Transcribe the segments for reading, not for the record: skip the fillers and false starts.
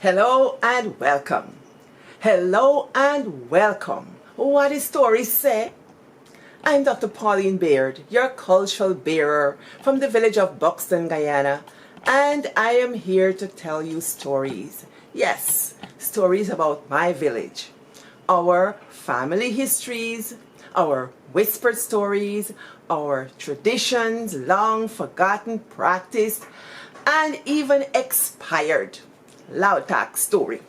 Hello and welcome. Hello and welcome. What the stories say? I'm Dr. Pauline Baird, your cultural bearer from the village of Buxton, Guyana, and I am here to tell you stories. Yes, stories about my village, our family histories, our whispered stories, our traditions, long forgotten, practiced, and even expired. Loud talk story.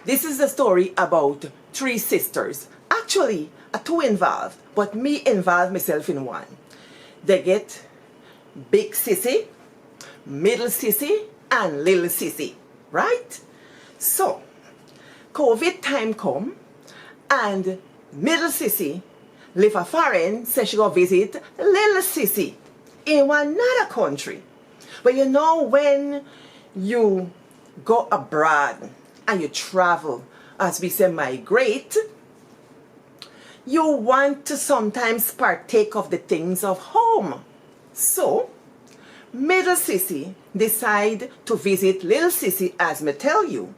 This is a story about three sisters. Actually, two involved, but me involved myself in one. They get big sissy, middle sissy, and little sissy, right? So, COVID time come, and middle sissy live a foreign, say she go visit little sissy in another country. But you know, when you go abroad and you travel, as we say migrate, you want to sometimes partake of the things of home. So, middle sissy decide to visit little sissy, as me tell you.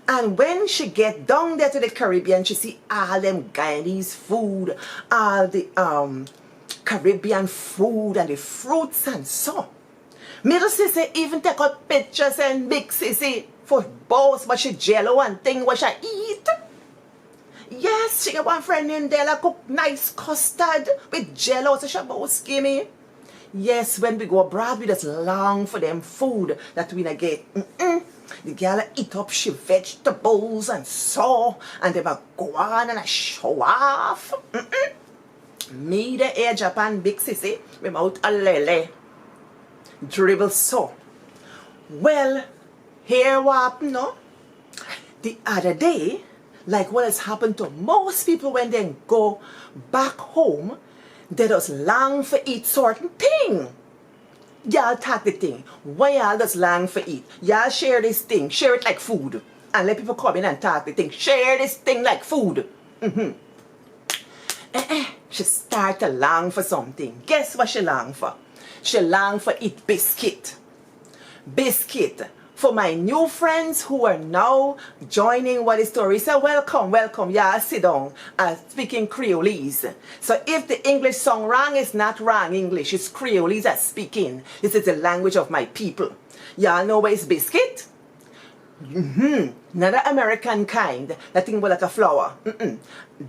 And when she get down there to the Caribbean, she see all them Guyanese food, all the Caribbean food and the fruits and so. Middle sissy even take out pictures and big sissy for both what she jello and thing what she eat. Yes, she got one friend in there that cook nice custard with jello, so she both skimmy. Yes, when we go abroad, we just long for them food that we not get. The girl eat up she vegetables and so, and they go on and show off. Me the air Japan big sissy, me mouth a lele. Dribble so. Well, here what no? The other day, like what has happened to most people when they go back home, they just long for eat certain thing. Y'all talk the thing. Why y'all just long for eat? Y'all share this thing, share it like food. And let people come in and talk the thing. Share this thing like food. She start to long for something. Guess what she long for? She long for eat biscuit. Biscuit. For my new friends who are now joining what the story say, welcome, welcome. Y'all sit down speaking Creolese. So if the English song wrong, it's not wrong English. It's Creolese that's speaking. This is the language of my people. Y'all know what is biscuit? Not the American kind. That thing was like a flower.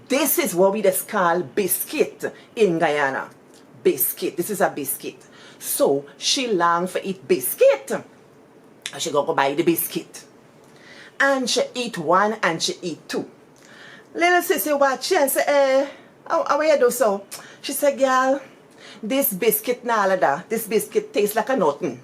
This is what we just call biscuit in Guyana. Biscuit. This is a biscuit. So she long for eat biscuit. And she go buy the biscuit. And she eat one and she eat two. Little sissy watch she and say, how you do so? She say, girl, this biscuit nalada, this biscuit tastes like a nothing.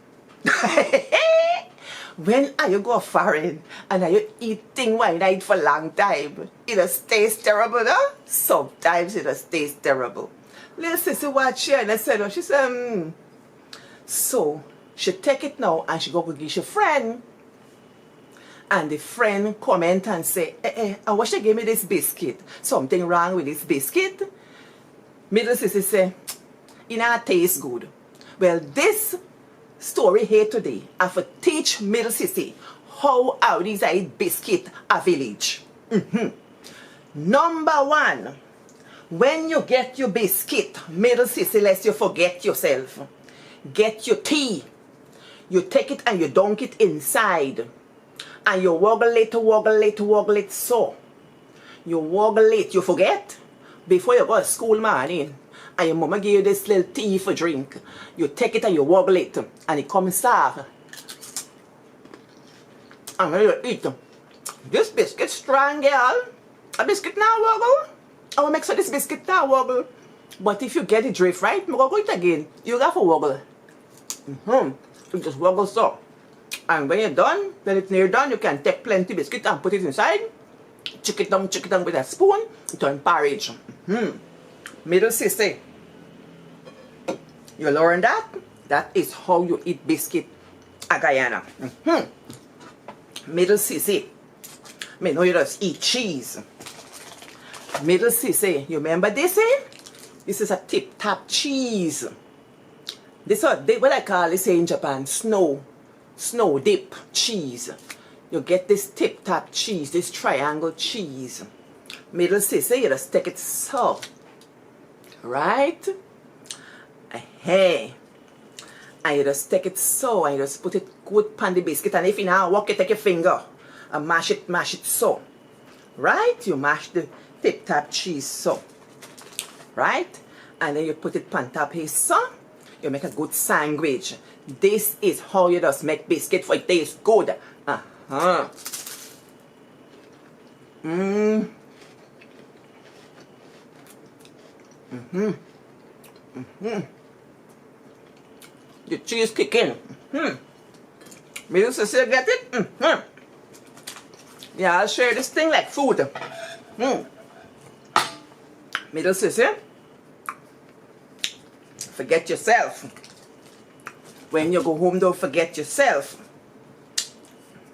When you go foreign and you eat thing wine I eat for a long time, it just tastes terrible, no? Sometimes it just tastes terrible. Little sissy watch she and I said, she said, So she take it now and she go give she friend. And the friend comment and say, I wish she gave me this biscuit. Something wrong with this biscuit. Middle sissy say, it not taste good. Well, this story here today, I for teach middle sissy how these I eat biscuit a village. Number one, when you get your biscuit, middle sissy, lest you forget yourself. Get your tea. You take it and you dunk it inside. And you woggle it so. You woggle it, you forget. Before you go to school morning, and your mama give you this little tea for drink. You take it and you woggle it. And it comes soft. And when you eat, this biscuit strong, girl. A biscuit now woggle. I will make sure this biscuit now woggle. But if you get it drift right, I'm going to go it again. You got to woggle. You just woggle so. And when you're done, when it's near done, you can take plenty biscuit and put it inside. Check it down with a spoon. Turn porridge. Middle sissy. You learn that? That is how you eat biscuit a Guyana. Middle sissy. Me know you just eat cheese. Middle sissy. You remember this, eh? This is a tip-top cheese. This is what I call this in Japan, snow. snow dip cheese. You get this tip top cheese, this triangle cheese. Middle sissy, you just take it so. Right? Hey. And you just take it so, and you just put it good on the biscuit. And if you now walk, you take your finger and mash it so. Right? You mash the tip top cheese so. Right? And then you put it on top here so. You make a good sandwich. This is how you just make biscuit for it tastes good. The cheese kicking. Middle sister get it? Yeah, I'll share this thing like food. Middle sister, forget yourself. When you go home, don't forget yourself.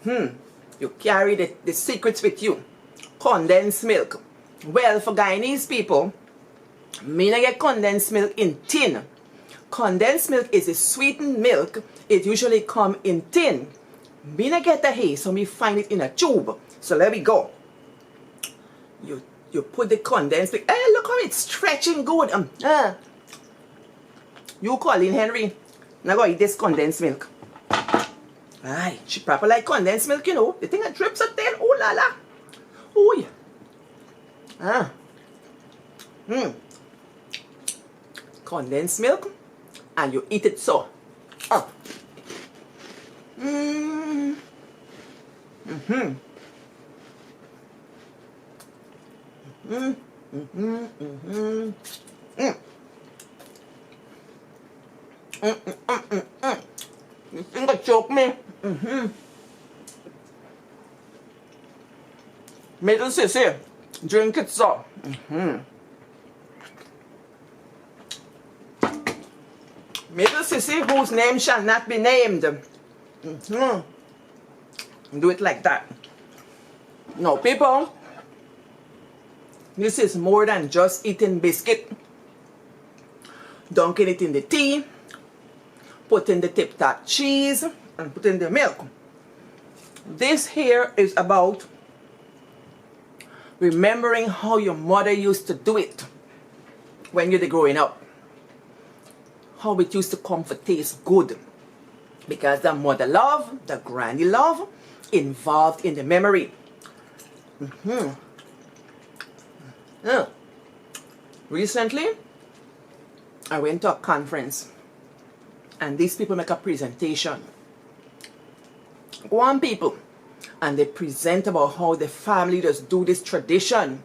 You carry the secrets with you. Condensed milk. Well, for Guyanese people, me not get condensed milk in tin. Condensed milk is a sweetened milk. It usually come in tin. Me not get the hay, so me find it in a tube. So let me go. You put the condensed milk. Hey, look how it's stretching good. You call in Henry. Now go eat this condensed milk. Aye, she proper like condensed milk, you know. The thing that drips out there. Oh la la. Ooh. Condensed milk. And you eat it so. You think it choke me? Middle sissy, drink it so. Middle sissy, whose name shall not be named. Do it like that. No, people, this is more than just eating biscuit. Dunking it in the tea, put in the tip top cheese, and put in the milk. This here is about remembering how your mother used to do it when you were growing up. How it used to come for taste good. Because the mother love, the granny love, involved in the memory. Recently, I went to a conference and these people make a presentation. Go on, people, and they present about how the family just do this tradition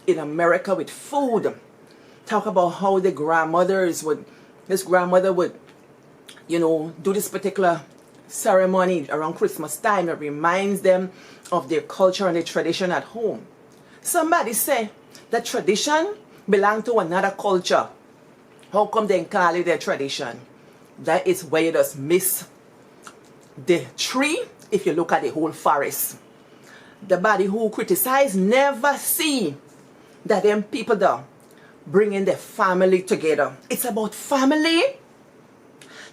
in America with food. Talk about how the grandmothers would, this grandmother would, you know, do this particular ceremony around Christmas time. It reminds them of their culture and their tradition at home. Somebody say that tradition belong to another culture. How come they call it their tradition? That is where you just miss the tree if you look at the whole forest. The body who criticize never see that them people there bringing their family together. It's about family.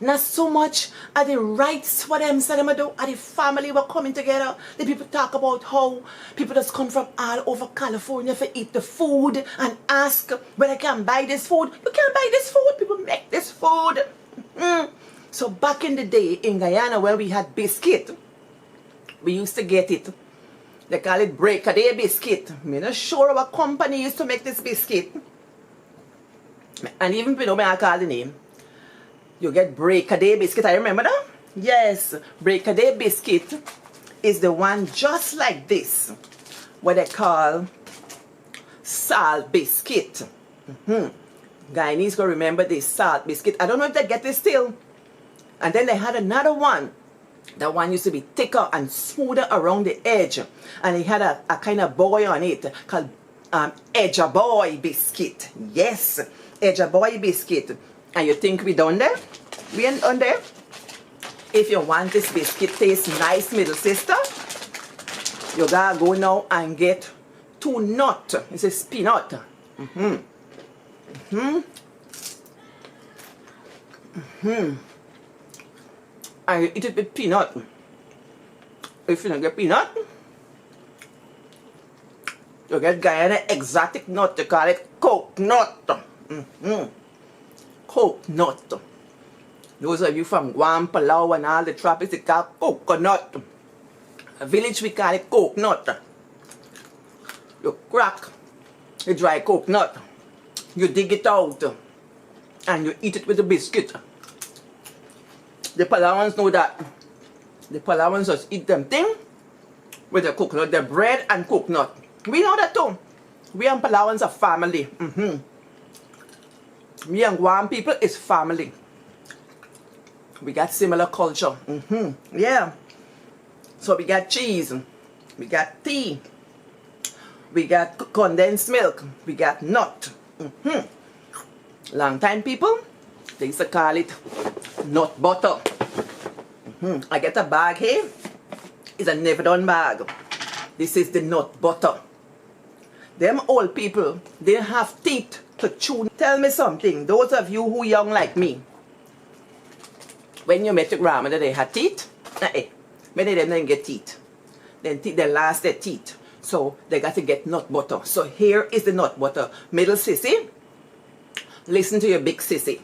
Not so much at the rights what them say them do, at the family were coming together. The people talk about how people just come from all over California for eat the food and ask whether I can buy this food. You can't buy this food. People make this food. So back in the day in Guyana when we had biscuit, we used to get it. They call it break-a-day biscuit. I'm not sure what company used to make this biscuit. And even if you know me, I call the name. You get break-a-day biscuit. I remember that? Yes. Break-a-day biscuit is the one just like this. What they call salt biscuit. Guyanese gonna remember this salt biscuit. I don't know if they get it still. And then they had another one. That one used to be thicker and smoother around the edge. And it had a kind of boy on it called Edge Boy biscuit. Yes. Edge Boy biscuit. And you think we done there? We ain't done there. If you want this biscuit taste nice, middle sister, you gotta go now and get 2 nuts. It's a peanut. and you eat it with peanut. If you don't get peanut, you get Guyana exotic nut. They call it coconut. Coconut. Those of you from Guam, Palau, and all the tropics, they call coconut. A village, we call it coconut. You crack the dry coconut, you dig it out, and you eat it with a biscuit. The Palauans know that. The Palauans just eat them thing with the coconut, the bread and coconut. We know that too. We and Palauans are family. Me and Guam people is family. We got similar culture. Yeah. So we got cheese, we got tea, we got condensed milk, we got nut. Long time people, they used to call it nut butter. I get a bag here. It's a never done bag. This is the nut butter. Them old people, they have teeth to chew. Tell me something, those of you who young like me, when you met your grandmother, they had teeth? Many of them didn't get teeth. Then they lost their teeth. So they got to get nut butter. So here is the nut butter. Middle sissy, listen to your big sissy.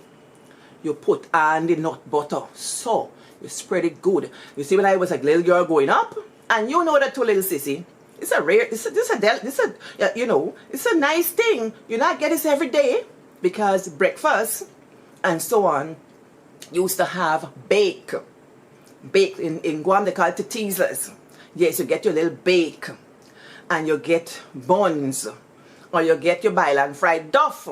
You put on the nut butter. So you spread it good. You see, when I was a little girl growing up, and you know that too, little sissy, it's a rare, it's a nice thing. You not get this every day because breakfast and so on used to have bake. Bake in Guam they call it teasers. Yes, you get your little bake and you get buns or you get your bailan fried duff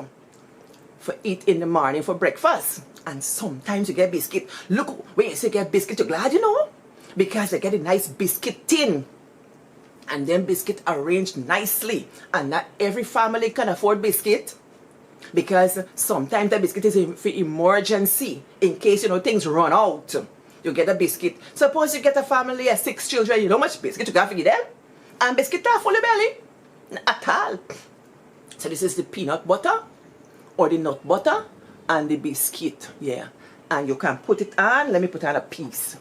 for eat in the morning for breakfast. And sometimes you get biscuit. Look, when you say get biscuit, you're glad, you know, because they get a nice biscuit tin and then biscuit arranged nicely. And not every family can afford biscuit because sometimes the biscuit is for emergency in case, you know, things run out. You get a biscuit. Suppose you get a family of 6 children, you know how much biscuit you got to feed them? And biscuit are full of belly. At all. So this is the peanut butter or the nut butter and the biscuit. Yeah. And you can put it on. Let me put on a piece.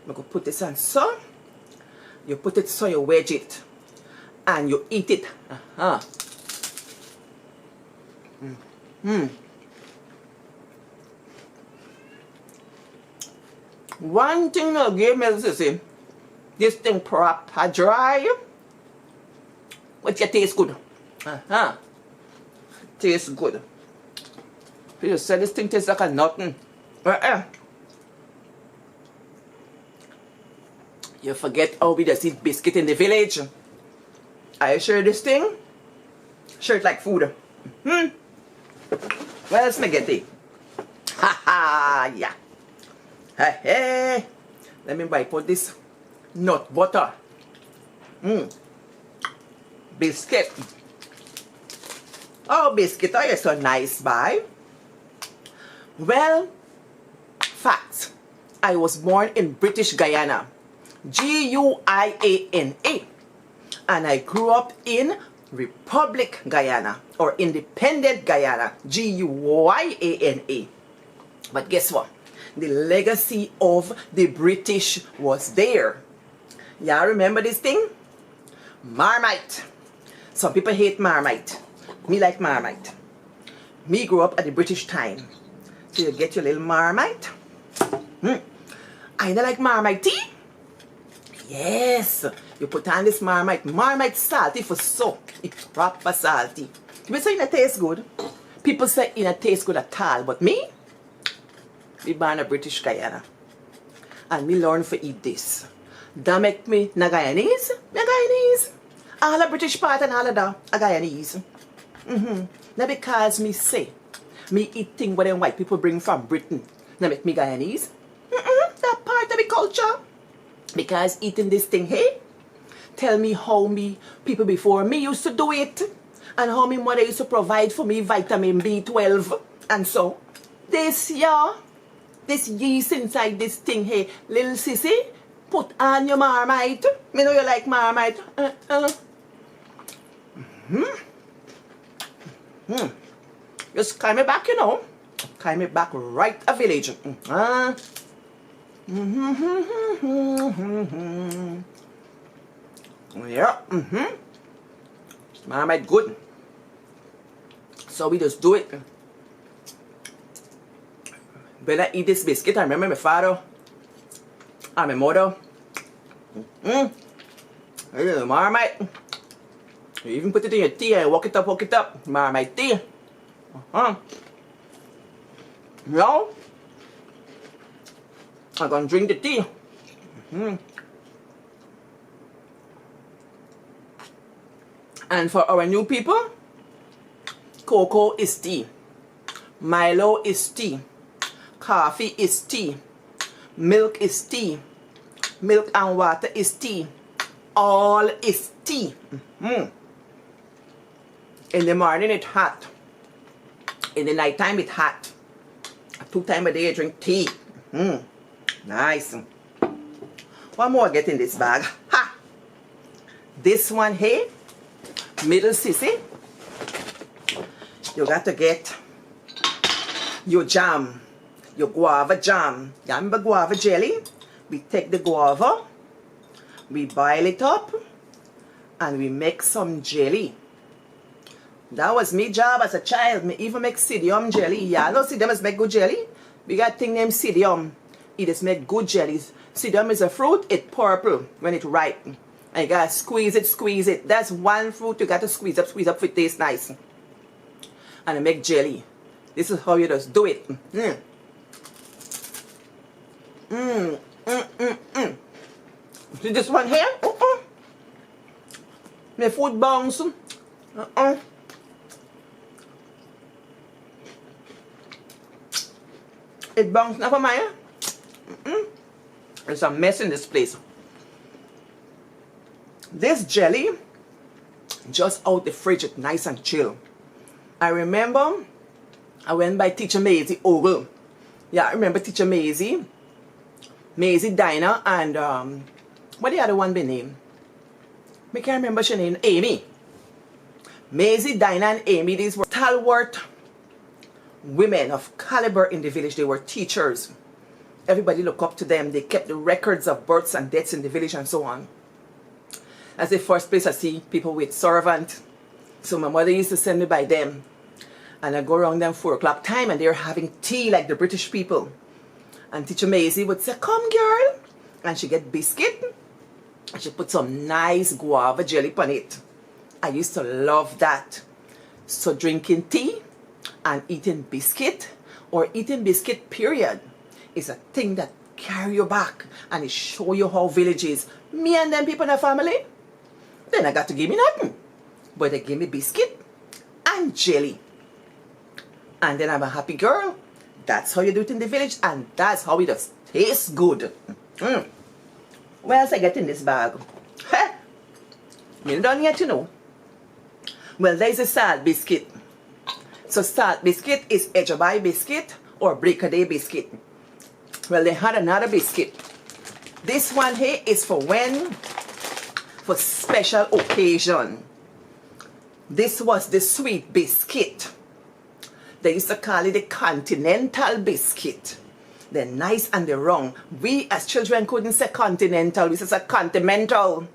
I'm going to put this on so. You put it so you wedge it. And you eat it. One thing I'll give me is this thing proper dry, but it tastes good. Tastes good. People say this thing tastes like a nothing. You forget how we just eat biscuit in the village. I share this thing, share it like food. Well, spaghetti. Yeah. Hey, let me put this nut butter. Biscuit. Oh, biscuit, oh, you're so nice, bye. Well, facts. I was born in British Guyana, Guyana, and I grew up in Republic Guyana, or Independent Guyana, Guyana. But guess what? The legacy of the British was there. Y'all remember this thing? Marmite. Some people hate Marmite. Me like Marmite. Me grew up at the British time. So you get your little Marmite. I don't like Marmite tea. Yes. You put on this Marmite. Marmite salty for so. It's proper salty. People say it tastes good. People say it tastes good at all. But me? We born in British Guyana. And me learn to eat this. That make me na Guyanese. Me Guyanese. All the British part and all of that are Guyanese. Now because me say, me eat things what them white people bring from Britain. Now make me Guyanese. That part of the culture. Because eating this thing here, tell me how me people before me used to do it. And how me mother used to provide for me vitamin B12. And so, this yeah. This yeast inside this thing here, little sissy, put on your Marmite. Me know you like Marmite. Just carry me back, you know. Carry me back right a village. Yeah. Marmite good. So we just do it. When I eat this biscuit, I remember my father and my mother. Marmite. You even put it in your tea and walk it up. Marmite tea. Now, I'm gonna drink the tea. And for our new people, cocoa is tea, Milo is tea, coffee is tea, milk is tea, milk and water is tea, all is tea. In the morning it's hot, in the night time it's hot. 2 times a day I drink tea. Nice. What more I get in this bag? Ha! This one here, middle sissy. You got to get your jam, your guava jam. You remember guava jelly? We take the guava, we boil it up, and we make some jelly. That was me job as a child. Me even make psyllium jelly. Yeah, I know psyllium is make good jelly. We got a thing named psyllium. It is make good jellies. Psyllium is a fruit. It's purple when it's ripe. And you gotta squeeze it. That's one fruit you gotta squeeze up for it taste nice. And make jelly. This is how you just do it. See this one here? My food bounce. It bounced now for mine. There's a mess in this place. This jelly, just out the fridge, it's nice and chill. I remember I went by Teacher Maisie Ogle. Yeah, I remember Teacher Maisie Diner, and what the other one be named? I can't remember her name. Amy. Maisie Diner and Amy, these were stalwart women of caliber in the village. They were teachers. Everybody looked up to them. They kept the records of births and deaths in the village and so on. That's the first place I see people with servant. So my mother used to send me by them. And I go around them 4 o'clock time and they're having tea like the British people. And Teacher Maisie would say, "Come girl." And she get biscuit. And she put some nice guava jelly on it. I used to love that. So drinking tea and eating biscuit, or eating biscuit period, is a thing that carry you back and it show you how village is. Me and them people in the family, then I got to give me nothing, but they give me biscuit and jelly, and then I'm a happy girl. That's how you do it in the village, and that's how it does taste good. What else I get in this bag? Me done yet, you know. Well, there's a salt biscuit. So salt biscuit is Ejabai biscuit or Breakaday biscuit. Well, they had another biscuit. This one here is for special occasion. This was the sweet biscuit. They used to call it the continental biscuit. They're nice and they're round. We as children couldn't say continental. We said continental.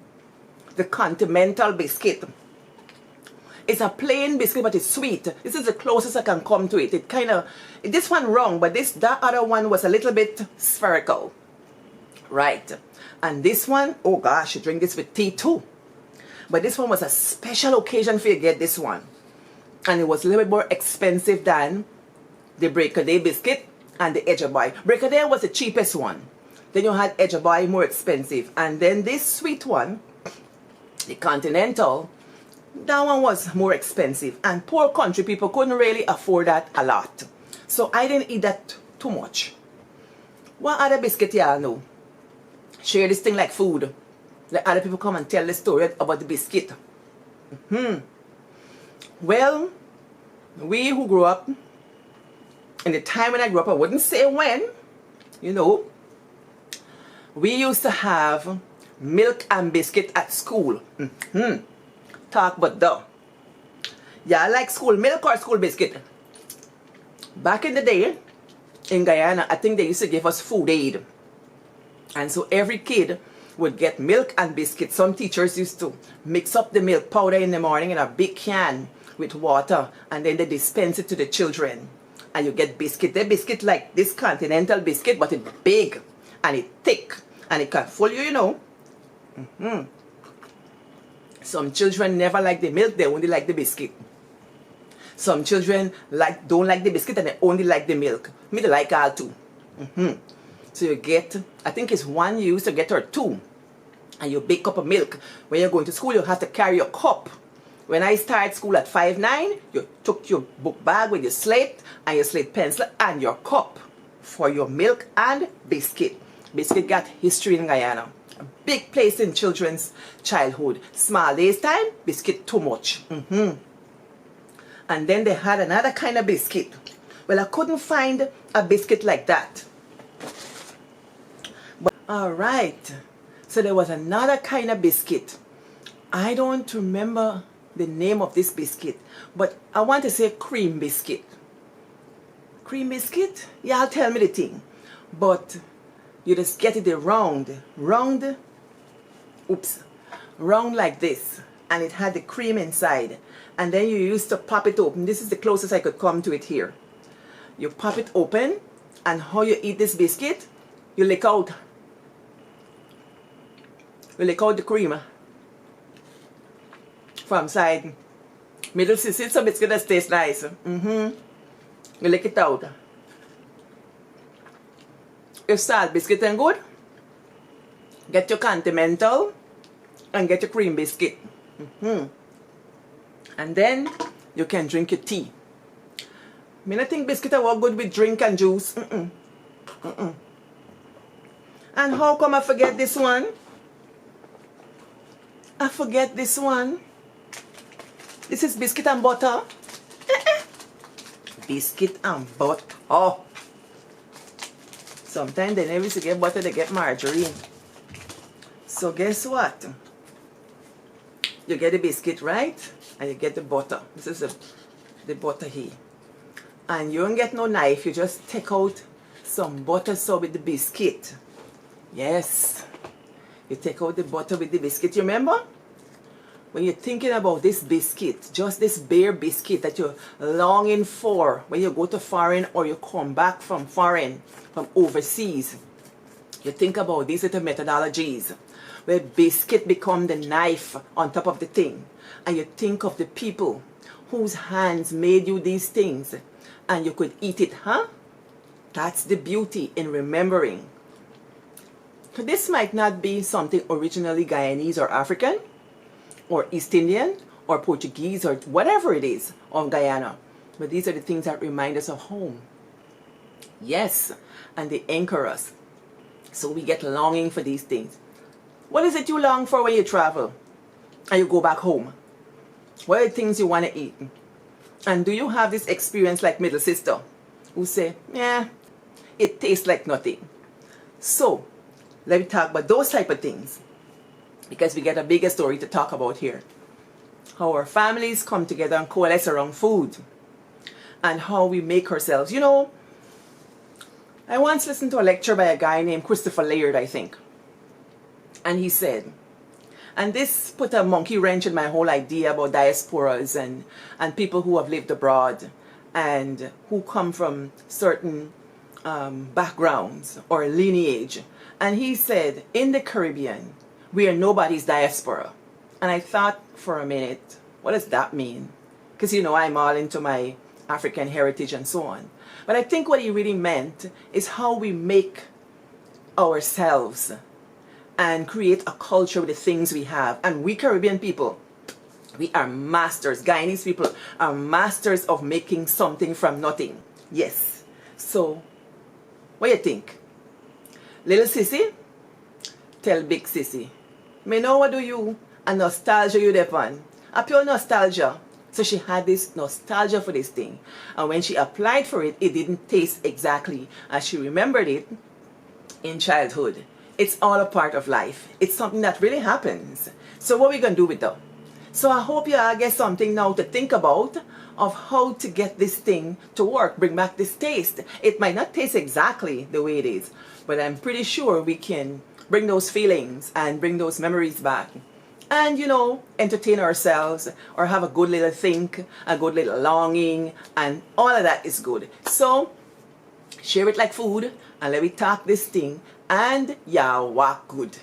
The continental biscuit. It's a plain biscuit, but it's sweet. This is the closest I can come to it. It kind of, this one wrong, but that other one was a little bit spherical. Right. And this one, oh gosh, you drink this with tea too. But this one was a special occasion for you to get this one. And it was a little bit more expensive than the Breakaday biscuit and the Ejabai. Breakaday was the cheapest one. Then you had Ejabai, more expensive. And then this sweet one, the Continental, that one was more expensive, and poor country people couldn't really afford that a lot. So I didn't eat that too much. What other biscuit y'all know? Share this thing like food. Let other people come and tell the story about the biscuit. Well, we who grew up, in the time when I grew up, I wouldn't say when, you know, we used to have milk and biscuit at school. Talk about the. Yeah, like school milk or school biscuit. Back in the day, in Guyana, I think they used to give us food aid. And so every kid would get milk and biscuit. Some teachers used to mix up the milk powder in the morning in a big can with water, and then they dispense it to the children. And you get biscuit. The biscuit like this continental biscuit, but it's big and it's thick and it can fool you, you know. Some children never like the milk, they only like the biscuit. Some children don't like the biscuit and they only like the milk. Me, they like all two. So you get, I think it's one you used to get or two. And you big cup of milk. When you're going to school, you have to carry your cup. When I started school at 5'9", you took your book bag with your slate and your slate pencil and your cup for your milk and biscuit. Biscuit got history in Guyana. A big place in children's childhood. Small days time, biscuit too much. And then they had another kind of biscuit. Well, I couldn't find a biscuit like that. But, all right. So there was another kind of biscuit. I don't remember the name of this biscuit, but I want to say cream biscuit. Cream biscuit? Yeah, tell me the thing. But you just get it round like this, and it had the cream inside, and then you used to pop it open. This is the closest I could come to it here. You pop it open, and how you eat this biscuit, you lick out the cream from side. Middle sissy, it's a biscuit that tastes nice. You lick it out. If salt biscuit ain't good, get your continental and get your cream biscuit. And then you can drink your tea. I mean, I think biscuit are all good with drink and juice. And how come I forget this one? I forget this one. This is biscuit and butter. Biscuit and butter. Oh. Sometimes they never used to get butter, they get margarine. So guess what? You get the biscuit, right? And you get the butter. This is the butter here. And you don't get no knife, you just take out some butter so with the biscuit. Yes. You take out the butter with the biscuit. You remember? When you're thinking about this biscuit, just this bare biscuit that you're longing for when you go to foreign or you come back from foreign, from overseas, you think about these little methodologies where biscuit become the knife on top of the thing. And you think of the people whose hands made you these things and you could eat it, huh? That's the beauty in remembering. This might not be something originally Guyanese or African, or East Indian, or Portuguese, or whatever it is of Guyana. But these are the things that remind us of home. Yes, and they anchor us. So we get longing for these things. What is it you long for when you travel and you go back home? What are the things you want to eat? And do you have this experience like middle sister who say, yeah, it tastes like nothing? So let me talk about those type of things, because we get a bigger story to talk about here. How our families come together and coalesce around food, and how we make ourselves. You know, I once listened to a lecture by a guy named Christopher Laird, I think. And he said, and this put a monkey wrench in my whole idea about diasporas and people who have lived abroad and who come from certain backgrounds or lineage. And he said, in the Caribbean, we are nobody's diaspora. And I thought for a minute, what does that mean? Because, you know, I'm all into my African heritage and so on. But I think what he really meant is how we make ourselves and create a culture with the things we have. And we Caribbean people, we are masters. Guyanese people are masters of making something from nothing. Yes. So, what do you think? Little sissy, tell big sissy. Me know what do you, a nostalgia you depend. A pure nostalgia. So she had this nostalgia for this thing. And when she applied for it, it didn't taste exactly as she remembered it in childhood. It's all a part of life. It's something that really happens. So what are we going to do with that? So I hope you all get something now to think about of how to get this thing to work, bring back this taste. It might not taste exactly the way it is, but I'm pretty sure we can bring those feelings and bring those memories back. And, you know, entertain ourselves or have a good little think, a good little longing, and all of that is good. So, share it like food and let me talk this thing, and yeah, walk good.